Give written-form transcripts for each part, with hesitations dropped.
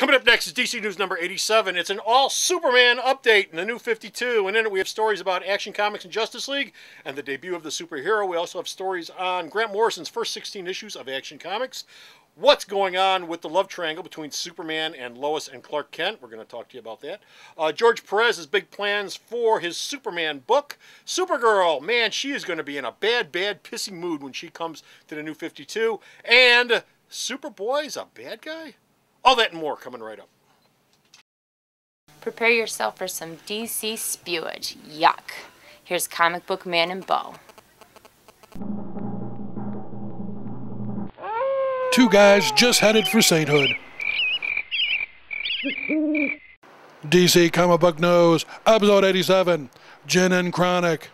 Coming up next is DC News number 87. It's an all-Superman update in the New 52, and in it we have stories about Action Comics and Justice League and the debut of the superhero. We also have stories on Grant Morrison's first 16 issues of Action Comics, what's going on with the love triangle between Superman and Lois and Clark Kent. We're going to talk to you about that. George Perez has big plans for his Superman book. Supergirl, man, she is going to be in a bad, pissy mood when she comes to the New 52. And Superboy's a bad guy? All that and more coming right up. Prepare yourself for some DC spewage. Yuck. Here's Comic Book Man and Bo. Two guys just headed for sainthood. DC Comic Book News, episode 87, Gin and Chronic.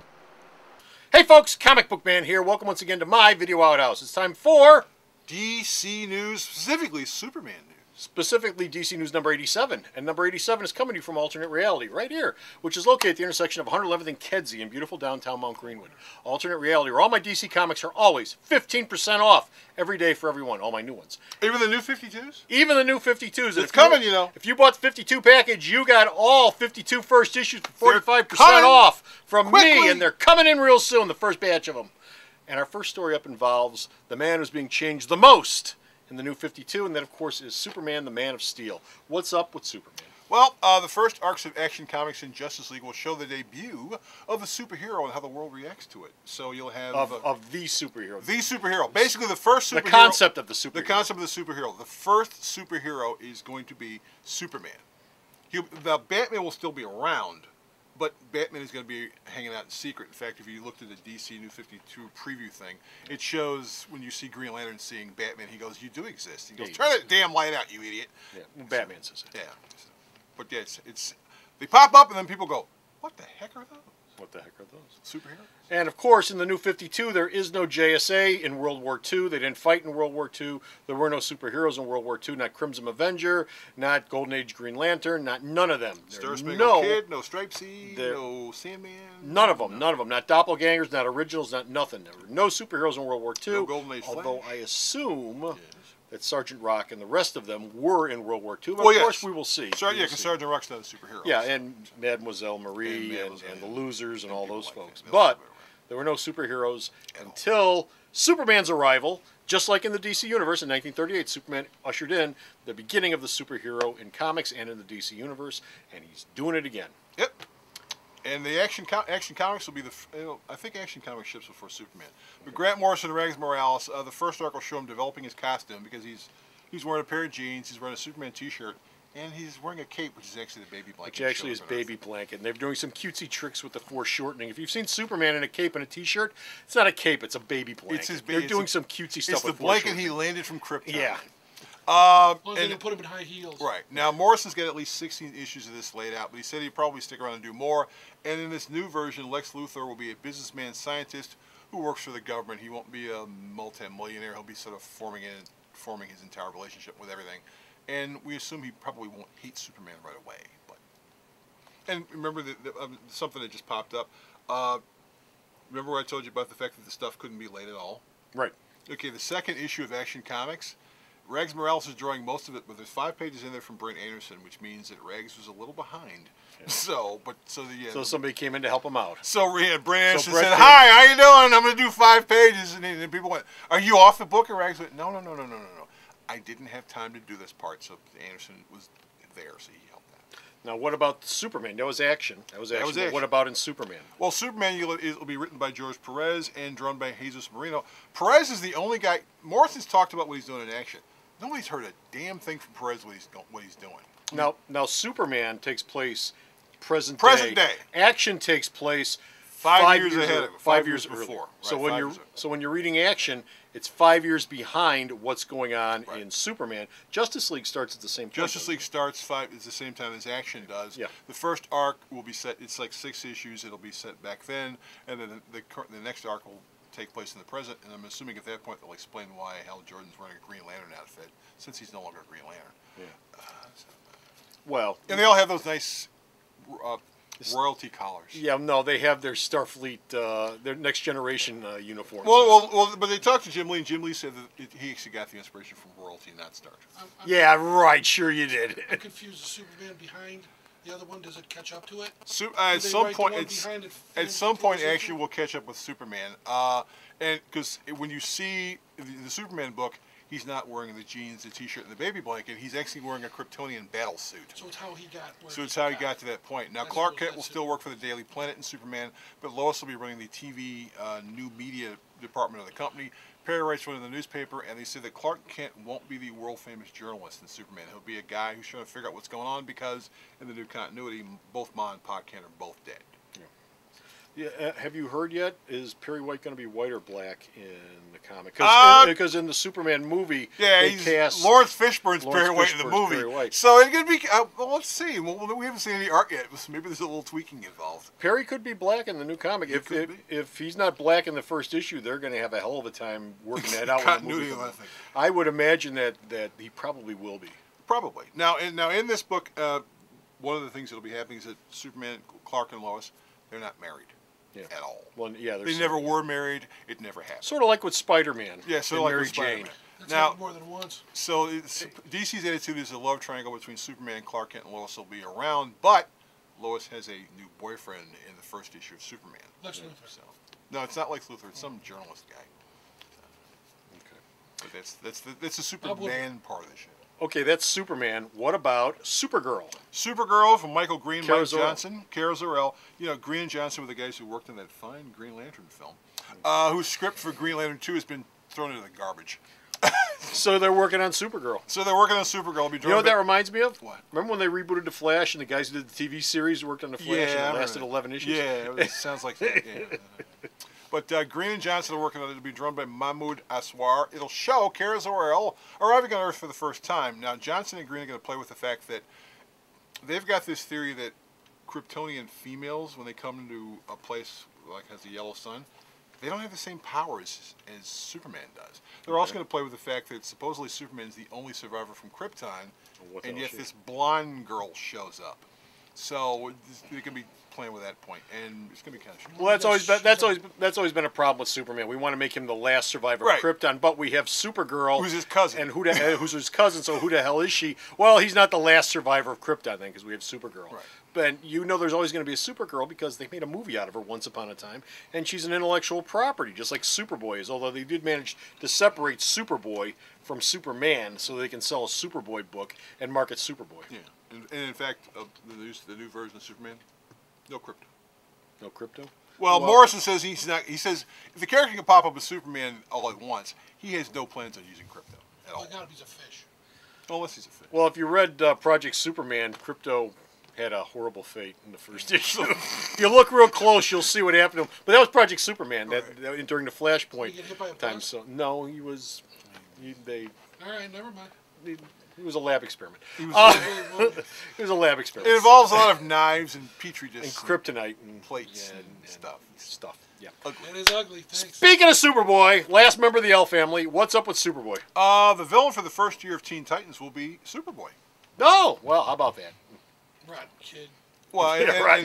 Hey folks, Comic Book Man here. Welcome once again to my Video Outhouse. It's time for DC News, specifically Superman News. Specifically DC News number 87. And number 87 is coming to you from Alternate Reality, right here, which is located at the intersection of 111th and Kedzie in beautiful downtown Mount Greenwood. Alternate Reality, where all my DC comics are always 15% off every day for everyone, all my new ones. Even the New 52s? Even the New 52s. It's coming, you know. If you bought the 52 package, you got all 52 first issues for 45% off from me, and they're coming in real soon, the first batch of them. And our first story up involves the man who's being changed the most in the New 52, and that, of course, is Superman, the Man of Steel. What's up with Superman? Well, the first arcs of Action Comics and Justice League will show the debut of the superhero and how the world reacts to it. So you'll have... Of the superhero. The superhero. Basically, the first superhero... The concept of the superhero. The concept of the superhero. The first superhero is going to be Superman. The Batman will still be around, but Batman is going to be hanging out in secret. In fact, if you looked at the DC New 52 preview thing, it shows when you see Green Lantern seeing Batman, he goes, "You do exist." He goes, "Turn that damn light out, you idiot." Yeah, well, Batman says it. Yeah. But yeah, it's they pop up and then people go, "What the heck are those? What the heck are those? Superheroes?" And of course, in the New 52, there is no JSA in World War II. They didn't fight in World War II. There were no superheroes in World War II. Not Crimson Avenger, not Golden Age Green Lantern, none of them. Star-Spangled Kid, no Stripesy, no Sandman. None of them. Not doppelgangers, not originals, not nothing. There were no superheroes in World War II. No Golden Age although Flash. I assume that Sergeant Rock and the rest of them were in World War II. But well, of course, we will see. Because Sergeant Rock's not a superhero. Yeah, and Mademoiselle Marie and the Losers and all those folks. But there were no superheroes until Superman's arrival. Just like in the DC Universe in 1938, Superman ushered in the beginning of the superhero in comics and in the DC Universe, and he's doing it again. Yep. And the Action Comics will be I think Action Comics ships before Superman. But Grant Morrison and Rags Morales, the first arc will show him developing his costume because he's wearing a pair of jeans, he's wearing a Superman t-shirt, and he's wearing a cape, which is actually the baby blanket. Which actually is baby blanket. And they're doing some cutesy tricks with the foreshortening. If you've seen Superman in a cape and a t-shirt, it's not a cape, it's a baby blanket. They're doing some cutesy stuff with It's the blanket he landed from Krypton. Yeah. Well, they can put him in high heels. Right. Now, Morrison's got at least 16 issues of this laid out, but he said he'd probably stick around and do more. And in this new version, Lex Luthor will be a businessman scientist who works for the government. He won't be a multi-millionaire. He'll be sort of forming his entire relationship with everything. And we assume he probably won't hate Superman right away. And remember something that just popped up. Remember where I told you about the fact that the stuff couldn't be late at all? Right. Okay, the second issue of Action Comics, Rags Morales is drawing most of it, but there's 5 pages in there from Brent Anderson, which means that Rags was a little behind. Yeah. So somebody came in to help him out. So Brent Anderson said, "Hi, how you doing? I'm going to do 5 pages." And then people went, "Are you off the book?" And Rags went, No. I didn't have time to do this part, so Anderson was there, so he helped that. Now, what about Superman? That was action. But what about in Superman? Well, Superman will be written by George Perez and drawn by Jesus Marino. Perez is the only guy. Morrison's talked about what he's doing in action. Nobody's heard a damn thing from Perez what he's doing. Now Superman takes place present day. Action takes place 5 years ahead of it. 5 years before. Right, so when you're reading Action, it's 5 years behind what's going on in Superman. Justice League starts at the same time. Justice League starts at the same time as Action does. Yeah. The first arc will be set. It's like 6 issues. It'll be set back then, and then the next arc will take place in the present. And I'm assuming at that point they'll explain why Hal Jordan's wearing a Green Lantern outfit since he's no longer a Green Lantern. Yeah. Well, and they all have those nice royalty collars. Yeah, no, they have their Starfleet, their Next Generation uniforms. Well, but they talked to Jim Lee, and Jim Lee said that he actually got the inspiration from royalty, not Star Trek. Yeah, right. Sure, you did. I'm confused. The Superman behind the other one, does it catch up to it? At they some write the point, one it's, behind it at some point, flows actually, into? we'll catch up with Superman. And because when you see the Superman book, he's not wearing the jeans, the T-shirt, and the baby blanket. He's actually wearing a Kryptonian battle suit. So it's how he got. Where So it's how he got to that point. Now, That's Clark what- Kent will that's still work for the Daily Planet and Superman, but Lois will be running the TV new media department of the company. Perry writes one in the newspaper, and they say that Clark Kent won't be the world-famous journalist in Superman. He'll be a guy who's trying to figure out what's going on because in the new continuity, both Ma and Pa Kent are both dead. Yeah, have you heard yet? Is Perry White going to be white or black in the comic? Because in the Superman movie, Yeah, they cast Lawrence Fishburne's Lawrence Perry White in the Fishburne's movie. Perry White. So it's going to be, well, let's see. Well, we haven't seen any art yet, so maybe there's a little tweaking involved. Perry could be black in the new comic. He could be. If he's not black in the first issue, they're going to have a hell of a time working that out. When the movie Continuity, comes I out. think. I would imagine that he probably will be. Probably. Now in this book, one of the things that'll be happening is that Superman, Clark, and Lois, they're not married at all. Well, yeah, They never were married. It never happened. Sort of like with Spider-Man. Yeah, so and like Mary with Spider-Man. Jane. That's Now, happened more than once. so DC's attitude is a love triangle between Superman, Clark Kent, and Lois will be around, but Lois has a new boyfriend in the first issue of Superman. Lex Luthor. So, no, it's not Lex Luthor. It's some journalist guy. Okay. But that's the Superman part of the show. Okay, that's Superman. What about Supergirl? Supergirl from Michael Green, Kara Mike Zor-El. Johnson, Kara Zor-El. You know, Green and Johnson were the guys who worked on that fine Green Lantern film, whose script for Green Lantern 2 has been thrown into the garbage. So they're working on Supergirl. So they're working on Supergirl. It'll be You know what that reminds me of? What? Remember when they rebooted The Flash and the guys who did the TV series worked on The Flash Yeah, I and it remember lasted that. 11 issues? Yeah, it sounds like that. Yeah. But Green and Johnson are working on it. It'll be drawn by Mahmoud Aswar. It'll show Kara Zor-El arriving on Earth for the first time. Now, Johnson and Green are going to play with the fact that they've got this theory that Kryptonian females, when they come into a place like has a yellow sun, they don't have the same powers as Superman does. They're also going to play with the fact that supposedly Superman's the only survivor from Krypton, What the and hell yet she- this blonde girl shows up. So they're going to be playing with that point, and it's going to be kind of. Well, that's always been a problem with Superman. We want to make him the last survivor Right. of Krypton, but we have Supergirl, Who's his cousin. and who's his cousin. So who the hell is she? Well, he's not the last survivor of Krypton then, because we have Supergirl. Right. But you know, there's always going to be a Supergirl because they made a movie out of her once upon a time, and she's an intellectual property, just like Superboy is. Although they did manage to separate Superboy from Superman, so they can sell a Superboy book and market Superboy. Yeah, and in fact, the new version of Superman, no crypto. No crypto. Well, Morrison says he's not. He says if the character can pop up as Superman all at once, he has no plans on using crypto at Oh all. my God, he's a fish. Unless he's a fish. Well, if you read Project Superman, Crypto had a horrible fate in the first issue. If you look real close, you'll see what happened to him. But that was Project Superman that during the Flashpoint Did he get hit by a time. bus? So no, he was. All right, never mind. He was a lab experiment. He was, Well, It was a lab experiment. it involves a lot of knives and petri and discs kryptonite and plates yeah, and stuff. Stuff. Yeah. it is ugly. Thanks. Speaking of Superboy, last member of the L family. What's up with Superboy? The villain for the first year of Teen Titans will be Superboy. Oh, well, how about that? Rotten kid. Well, Yeah, right.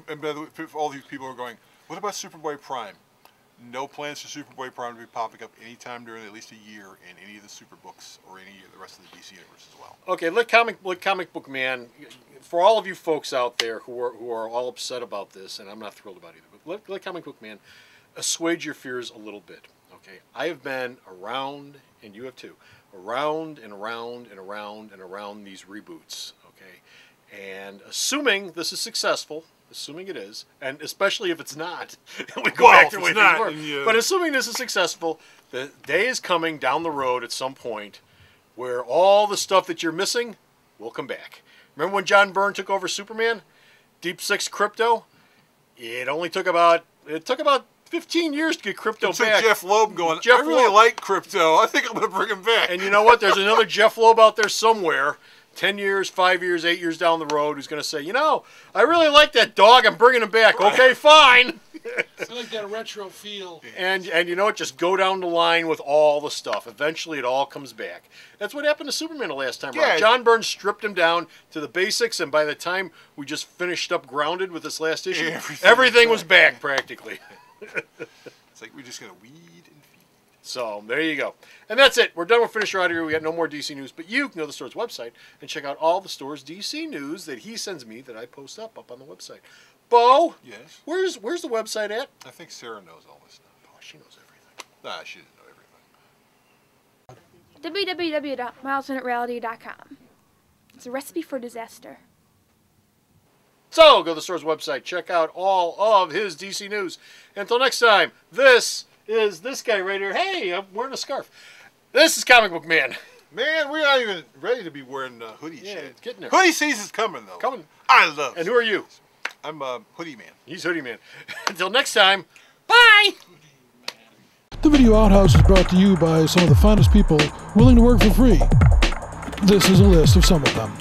and by the way, all these people are going, what about Superboy Prime? No plans for Superboy Prime to be popping up anytime during at least a year in any of the Super books or any of the rest of the DC universe as well. Okay, let comic book man. For all of you folks out there who are all upset about this, and I'm not thrilled about either, but let comic book man assuage your fears a little bit. Okay, I have been around, and you have too, around and around and around and around these reboots. Okay, and assuming this is successful. Assuming it is, and especially if it's not, we go Well, back to if the way it's things not, were. then you- But assuming this is successful, the day is coming down the road at some point where all the stuff that you're missing will come back. Remember when John Byrne took over Superman? Deep Six Crypto? It took about 15 years to get Crypto It took back. Jeff Loeb going, Jeff I really Loeb. like crypto. I think I'm going to bring him back. And you know what? There's another Jeff Loeb out there somewhere 10 years, 5 years, 8 years down the road who's going to say, you know, I really like that dog. I'm bringing him back. Right. Okay, fine. I like that retro feel. And you know what? Just go down the line with all the stuff. Eventually, it all comes back. That's what happened to Superman the last time around. John Byrne stripped him down to the basics, and by the time we just finished up Grounded with this last issue, everything was back practically. It's like we're just going to weed and feed. So, there you go. And that's it. We're done with Finisher out here. We got no more DC news, but you can go to the store's website and check out all the store's DC news that he sends me that I post up on the website. Bo? Yes? Where's the website at? I think Sarah knows all this stuff. Oh, she knows everything. Nah, she doesn't know everything. www.milesminutereality.com. It's a recipe for disaster. So, go to the store's website. Check out all of his DC news. Until next time, this is this guy right here. Hey, I'm wearing a scarf. This is Comic Book Man. Man, we're not even ready to be wearing hoodies yet. It's getting there. Hoodie season's coming, though. Coming. I love it. And who are you? I'm Hoodie Man. He's Hoodie Man. Until next time, bye! The Video Outhouse is brought to you by some of the finest people willing to work for free. This is a list of some of them.